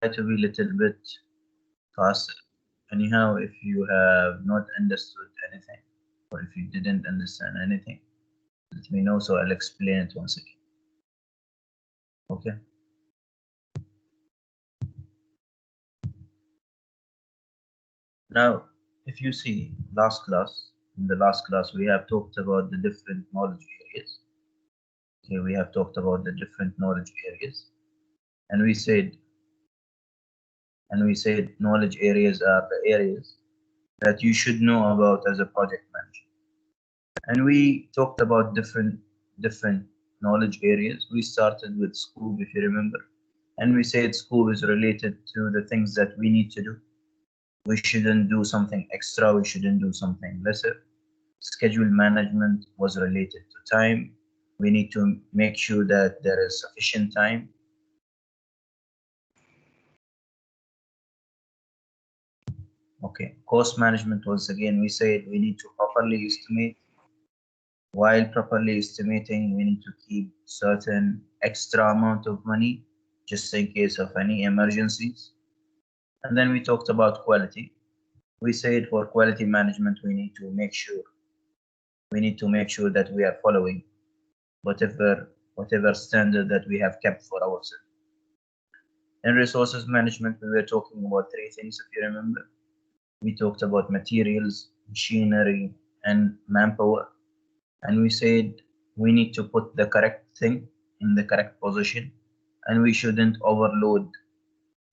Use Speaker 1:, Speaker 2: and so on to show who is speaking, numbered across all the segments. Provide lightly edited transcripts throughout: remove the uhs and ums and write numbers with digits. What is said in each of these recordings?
Speaker 1: to be a little bit faster. Anyhow, if you have not understood anything, or if you didn't understand anything, let me know so I'll explain it once again. Okay. Now, if you see in the last class, we have talked about the different knowledge areas. Okay, we have talked about the different knowledge areas, and we said knowledge areas are the areas that you should know about as a project manager. And we talked about different knowledge areas. We started with scope, if you remember, and we said scope is related to the things that we need to do. We shouldn't do something extra, we shouldn't do something lesser. Schedule management was related to time. We need to make sure that there is sufficient time. Okay, cost management was, again, we said we need to properly estimate. While properly estimating, we need to keep certain extra amount of money just in case of any emergencies. And then we talked about quality. We said for quality management, we need to make sure that we are following whatever standard that we have kept for ourselves. In resources management, we were talking about three things, if you remember. We talked about materials, machinery, and manpower. And we said we need to put the correct thing in the correct position, and we shouldn't overload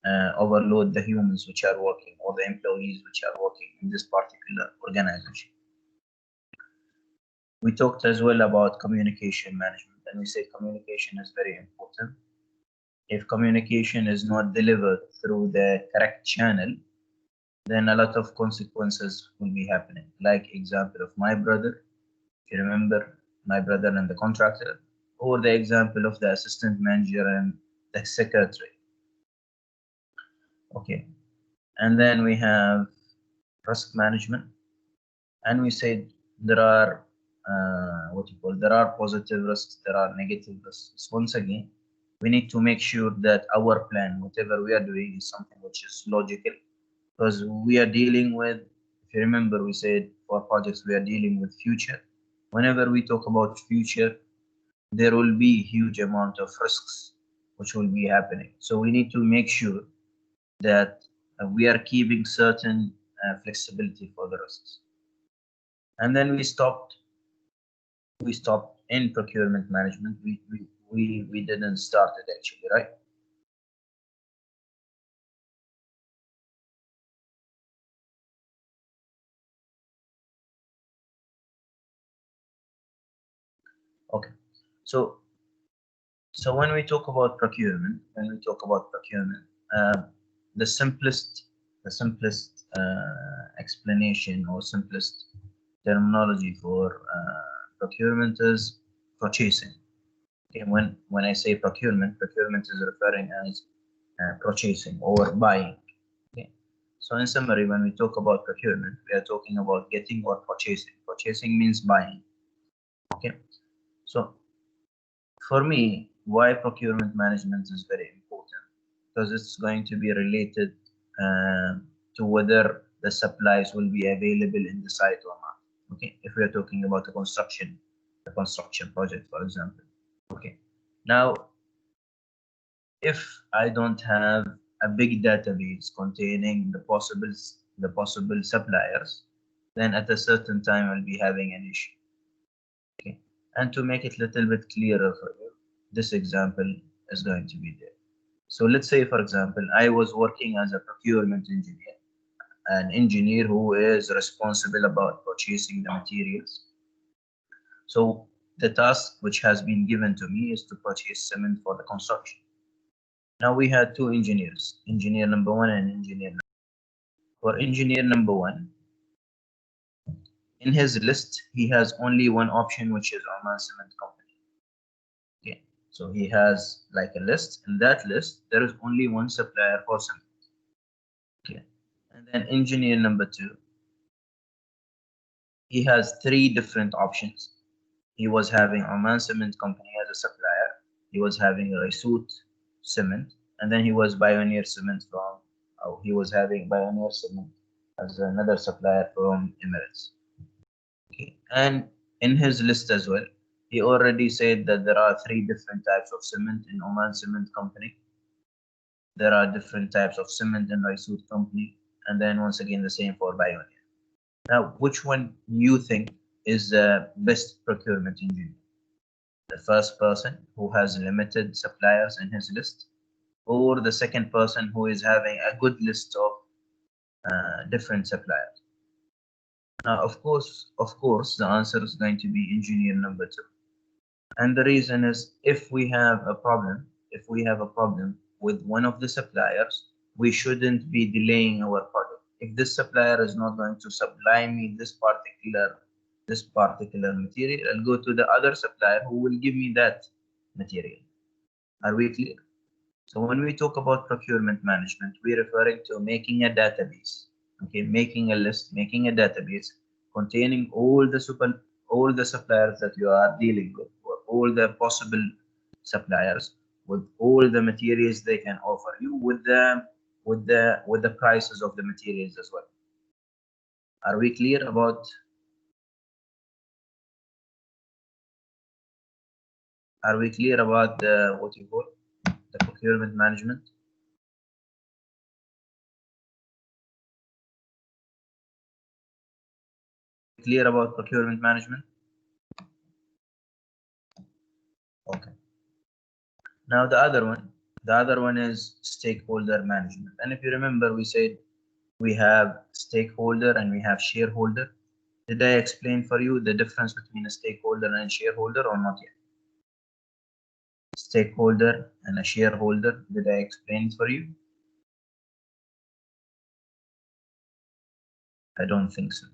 Speaker 1: the humans which are working, or the employees which are working in this particular organization. We talked as well about communication management, and we said communication is very important. If communication is not delivered through the correct channel, then a lot of consequences will be happening. Like example of my brother, if you remember, my brother and the contractor, or the example of the assistant manager and the secretary. Okay, and then we have risk management, and we said there are there are positive risks, there are negative risks. Once again, we need to make sure that our plan, whatever we are doing, is something which is logical, because we are dealing with, if you remember, we said for projects we are dealing with future. Whenever we talk about future, there will be huge amount of risks which will be happening. So we need to make sure that we are keeping certain flexibility for the risks. And then we stopped in procurement management. We didn't start it actually, right? Okay, so when we talk about procurement, the simplest explanation or simplest terminology for procurement is purchasing. Okay, when I say procurement is referring as purchasing or buying. Okay, so in summary, when we talk about procurement, we are talking about getting or purchasing. Purchasing means buying. Okay, so for me, why procurement management is very important, because it's going to be related to whether the supplies will be available in the site or not. Okay, if we are talking about a construction project, for example. Okay, now if I don't have a big database containing the possible suppliers, then at a certain time I'll be having an issue. Okay, and to make it a little bit clearer for you, this example is going to be there. So let's say, for example, I was working as a procurement engineer, an engineer who is responsible about purchasing the materials. So the task which has been given to me is to purchase cement for the construction. Now we had two engineers, engineer number one and engineer number two. For engineer number one, in his list, he has only one option, which is Oman Cement Company. Okay, so he has like a list. In that list, there is only one supplier for cement. Okay, and then engineer number two, he has three different options. He was having Oman Cement Company as a supplier. He was having Raisut Cement, and then he was Pioneer Cement from, he was having Pioneer Cement as another supplier from Emirates. Okay. And in his list as well, he already said that there are three different types of cement in Oman Cement Company. There are different types of cement in Raisut Company, and then once again the same for Pioneer. Now, which one you think is the best procurement engineer? The first person who has limited suppliers in his list, or the second person who is having a good list of different suppliers? Now, of course, the answer is going to be engineer number two. And the reason is if we have a problem, with one of the suppliers, we shouldn't be delaying our project. If this supplier is not going to supply me this particular material, I'll go to the other supplier who will give me that material. Are we clear? So when we talk about procurement management, we're referring to making a database, okay, making a list, making a database containing all the suppliers that you are dealing with, or all the possible suppliers, with all the materials they can offer you, with the prices of the materials as well. Are we clear about? Are we clear about the what you call the procurement management? Clear about procurement management? Okay. Now the other one is stakeholder management. And if you remember, we said we have stakeholder and we have shareholder. Did I explain for you the difference between a stakeholder and shareholder or not yet? Stakeholder and a shareholder, did I explain for you? I don't think so.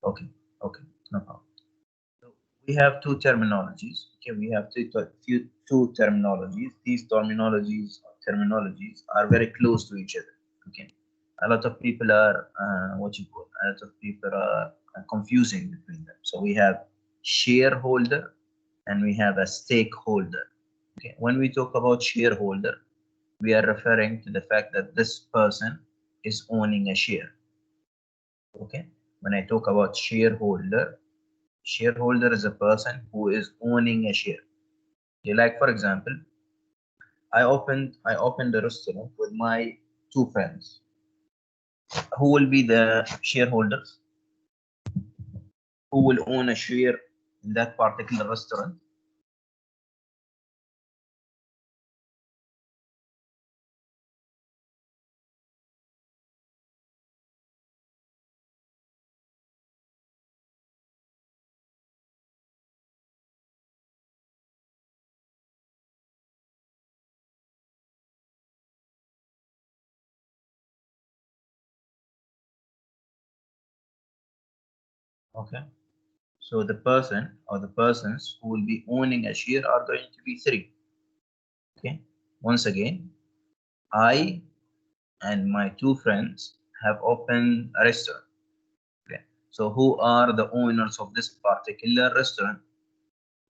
Speaker 1: Okay, no problem. So we have two terminologies. Okay, we have two terminologies. These terminologies are very close to each other. Okay, a lot of people are a lot of people are confusing between them. So we have shareholder and we have a stakeholder. Okay, when we talk about shareholder, we are referring to the fact that this person is owning a share. Okay, when I talk about shareholder is a person who is owning a share. Okay, like for example, I opened a restaurant with my two friends. Who will be the shareholders? Who will own a share in that particular restaurant? Okay, so the person or the persons who will be owning a share are going to be three. Okay, once again, I and my two friends have opened a restaurant. Okay, so who are the owners of this particular restaurant?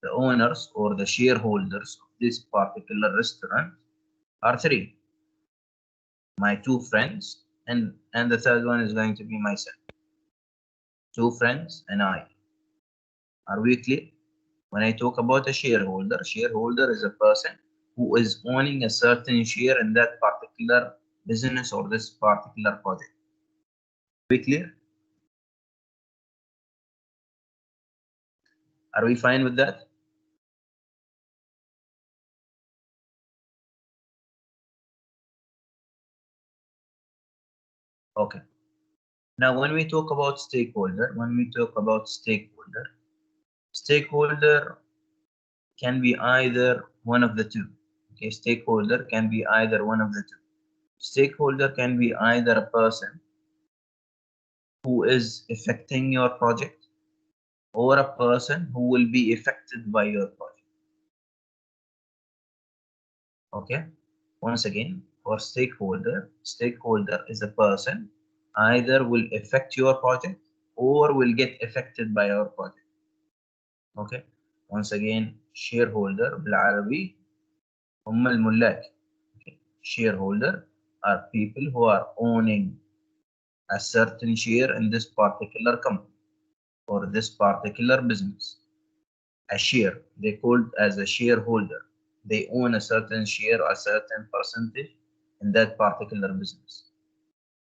Speaker 1: The owners or the shareholders of this particular restaurant are three. My two friends, and the third one is going to be myself. Two friends and I. Are we clear? When I talk about a shareholder is a person who is owning a certain share in that particular business or this particular project. Are we clear? Are we fine with that? Okay. Now, when we talk about stakeholder, stakeholder can be either one of the two. Okay, stakeholder can be either one of the two. Stakeholder can be either a person who is affecting your project or a person who will be affected by your project. Okay, once again, for stakeholder is a person either will affect your project or will get affected by your project. Okay, once again, shareholder بالعربي هم الملاك. Okay. Shareholder are people who are owning a certain share in this particular company or this particular business. A share, they called as a shareholder. They own a certain share, a certain percentage in that particular business.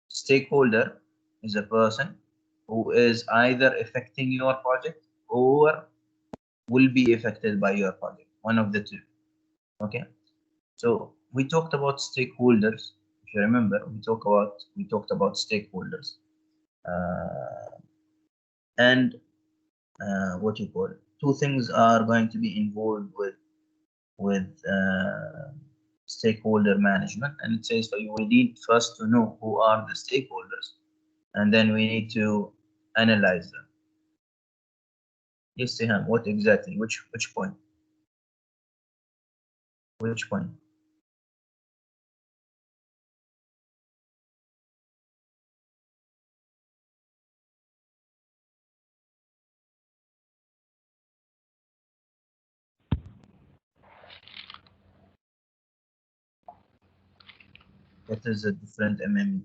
Speaker 1: Stakeholder is a person who is either affecting your project or will be affected by your project, one of the two. Okay, so we talked about stakeholders. If you remember, we talked about stakeholders and what you call it. Two things are going to be involved with stakeholder management, and it says so we need first to know who are the stakeholders, and then we need to analyze them. Yes, Siham, what exactly? Which point? Which point? What is a different MME?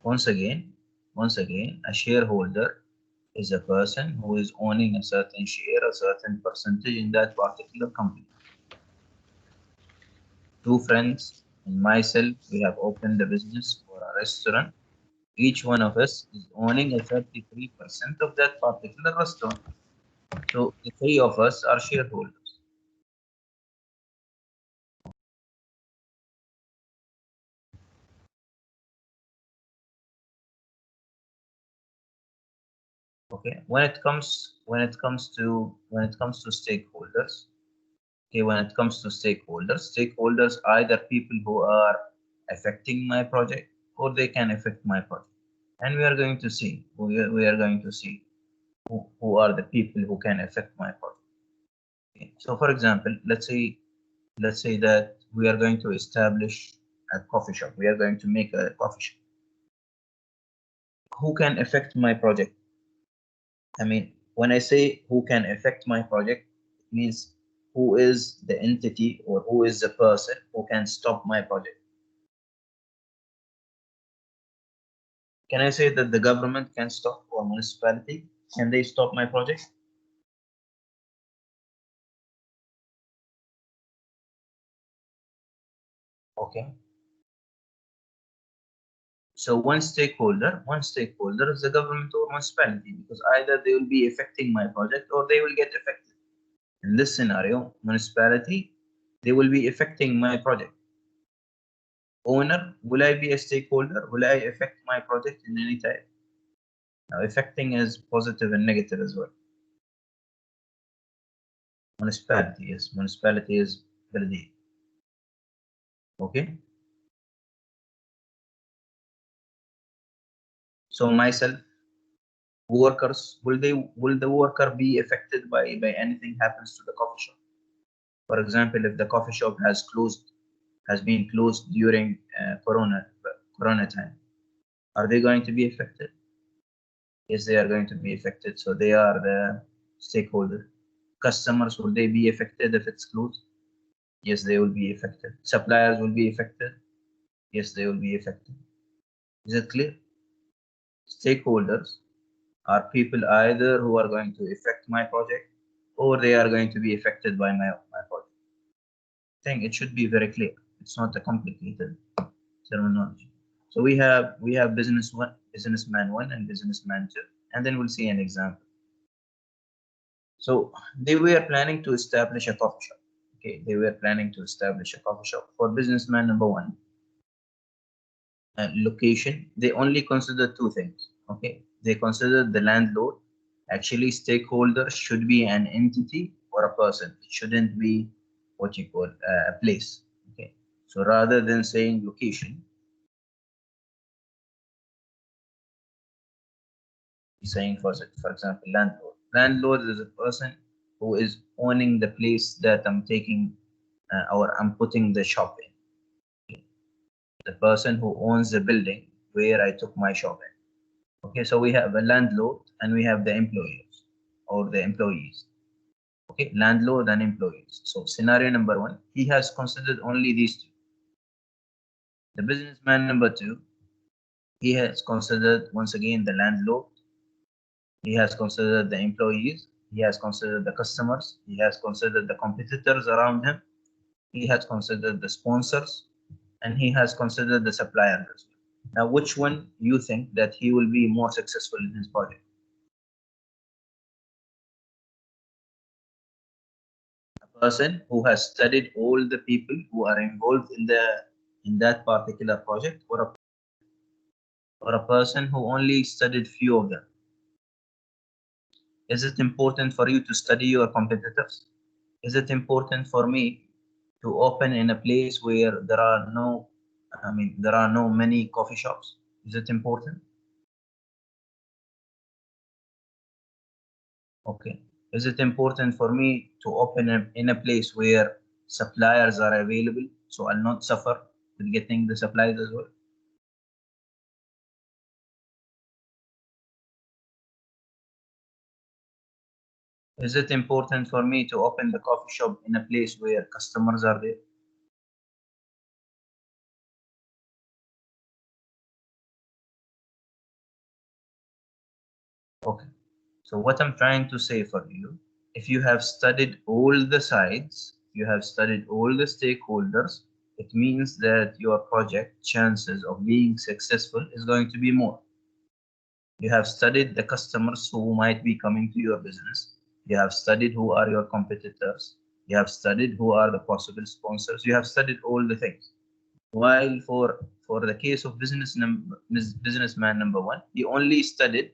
Speaker 1: Once again, a shareholder is a person who is owning a certain share, a certain percentage in that particular company. Two friends and myself, we have opened a business for a restaurant. Each one of us is owning a 33% of that particular restaurant. So the three of us are shareholders. Okay. When it comes to stakeholders, okay, when it comes to stakeholders are either people who are affecting my project or they can affect my project. And we are going to see who are the people who can affect my project. Okay. So for example, let's say that we are going to establish a coffee shop. We are going to make a coffee shop. Who can affect my project? I mean, when I say who can affect my project, it means who is the entity or who is the person who can stop my project. Can I say that the government can stop or municipality? Can they stop my project? Okay. So one stakeholder is the government or municipality because either they will be affecting my project or they will get affected. In this scenario, municipality, they will be affecting my project. Owner, will I be a stakeholder? Will I affect my project in any type? Now, affecting is positive and negative as well. Municipality, yes, municipality is validate. Okay. So myself, workers, will the worker be affected by anything happens to the coffee shop? For example, if the coffee shop has been closed during corona time, are they going to be affected? Yes, they are going to be affected. So they are the stakeholder. Customers, will they be affected if it's closed? Yes, they will be affected. Suppliers will be affected. Yes, they will be affected. Is it clear? Stakeholders are people either who are going to affect my project or they are going to be affected by my project. I think it should be very clear. It's not a complicated terminology. So we have businessman one and businessman two, and then we'll see an example. So they were planning to establish a coffee shop. Okay, they were planning to establish a coffee shop. For businessman number one, location, they only consider two things. Okay, they consider the landlord. Actually, stakeholder should be an entity or a person. It shouldn't be what you call a place. Okay, so rather than saying location, saying for example landlord. Landlord is a person who is owning the place that I'm taking or I'm putting the shop in. The person who owns the building where I took my shop in. Okay, so we have a landlord and we have the employers or the employees. Okay, landlord and employees. So scenario number one, he has considered only these two. The businessman number two, he has considered once again the landlord, he has considered the employees, he has considered the customers, he has considered the competitors around him, he has considered the sponsors, and he has considered the suppliers as well. Now, which one you think that he will be more successful in his project? A person who has studied all the people who are involved in that particular project, or a person who only studied few of them? Is it important for you to study your competitors? Is it important for me to open in a place where there are no many coffee shops? Is it important? Okay. Is it important for me to open in a place where suppliers are available so I'll not suffer with getting the supplies as well? Is it important for me to open the coffee shop in a place where customers are there? Okay. So what I'm trying to say for you, if you have studied all the sides, you have studied all the stakeholders, it means that your project chances of being successful is going to be more. You have studied the customers who might be coming to your business. You have studied who are your competitors. You have studied who are the possible sponsors. You have studied all the things. While for the case of businessman number one, he only studied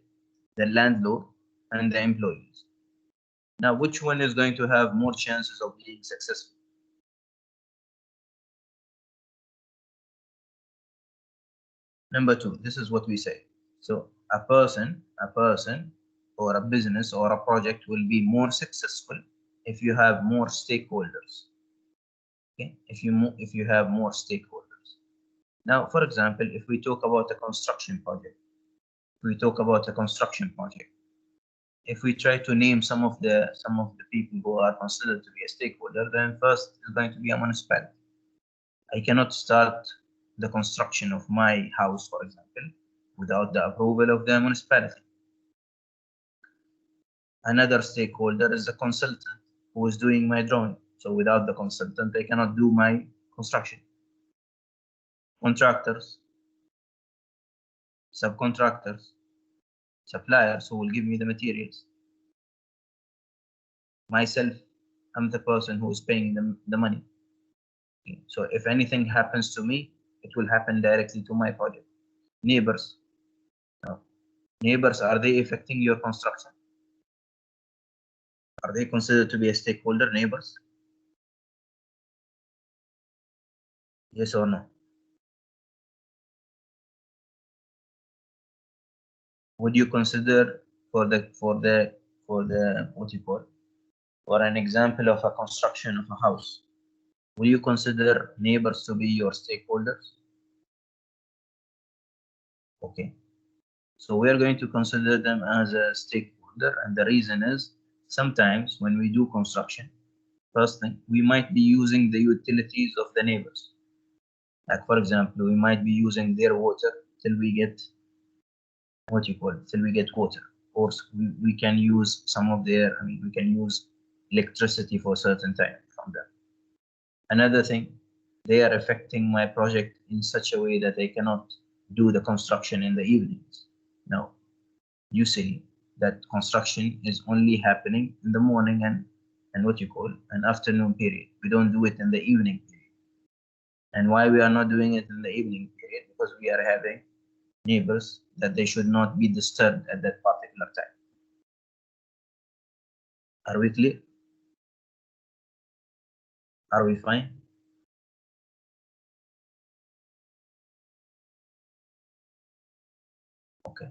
Speaker 1: the landlord and the employees. Now, which one is going to have more chances of being successful? Number two, this is what we say. So a person or a business or a project will be more successful if you have more stakeholders. Okay, if you have more stakeholders. Now, for example, if we talk about a construction project, we talk about a construction project. If we try to name some of the people who are considered to be a stakeholder, then first is going to be a municipality. I cannot start the construction of my house, for example, without the approval of the municipality. Another stakeholder is the consultant who is doing my drawing. So without the consultant, I cannot do my construction. Contractors, subcontractors, suppliers who will give me the materials. Myself, I'm the person who is paying the money. Okay. So if anything happens to me, it will happen directly to my project. Neighbors. Now, neighbors, are they affecting your construction? Are they considered to be a stakeholder, neighbors? Yes or no? Would you consider for the what you call, for an example of a construction of a house, will you consider neighbors to be your stakeholders? Okay. So we are going to consider them as a stakeholder, and the reason is sometimes when we do construction, first thing, we might be using the utilities of the neighbors. Like for example, we might be using their water till we get what you call till we get water, or we can use some of their, we can use electricity for certain time from them. Another thing, they are affecting my project in such a way that I cannot do the construction in the evenings. Now, you see that construction is only happening in the morning and what you call an afternoon period. We don't do it in the evening period. And why we are not doing it in the evening period? Because we are having neighbors that they should not be disturbed at that particular time. Are we clear? Are we fine? Okay.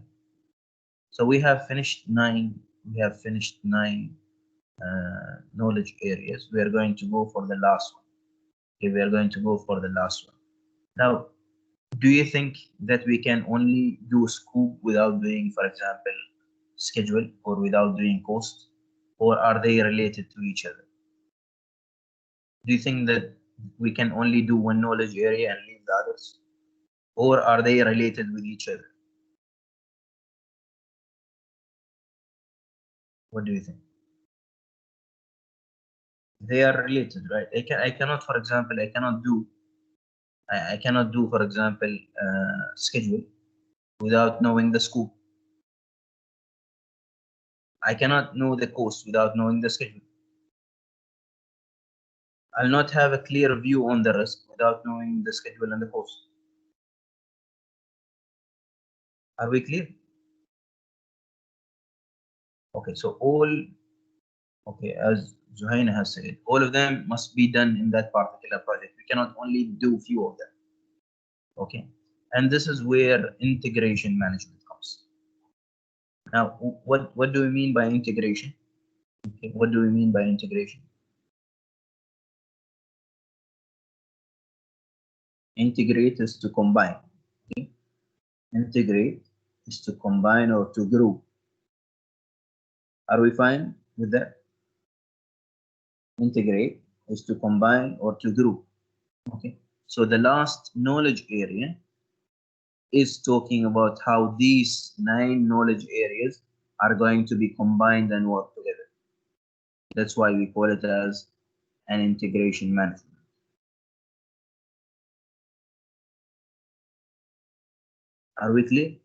Speaker 1: So we have finished nine. We have finished nine knowledge areas, we are going to go for the last one. Okay, we are going to go for the last one. Now, do you think that we can only do scope without doing, for example, schedule, or without doing cost, or are they related to each other? Do you think that we can only do one knowledge area and leave the others, or are they related with each other? What do you think? They are related, right? I cannot, for example, I cannot do, for example, schedule without knowing the scope. I cannot know the cost without knowing the schedule. I'll not have a clear view on the risk without knowing the schedule and the cost. Are we clear? Okay, so okay, as Zuhaina has said, all of them must be done in that particular project. We cannot only do few of them. Okay, and this is where integration management comes. Now, what do we mean by integration? Okay, what do we mean by integration? Integrate is to combine. Okay? Integrate is to combine or to group. Are we fine with that? Integrate is to combine or to group. Okay, so the last knowledge area is talking about how these 9 knowledge areas are going to be combined and work together. That's why we call it as an integration management. Are we clear?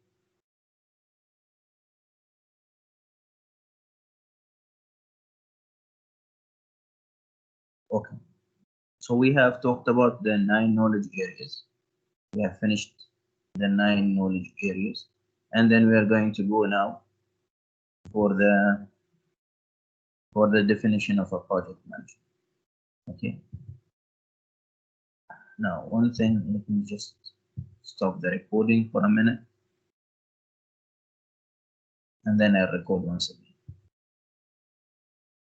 Speaker 1: Okay, so we have talked about the 9 knowledge areas. We have finished the 9 knowledge areas, and then we are going to go now for the definition of a project manager. Okay, now one thing, let me just stop the recording for a minute, and then I'll record once again.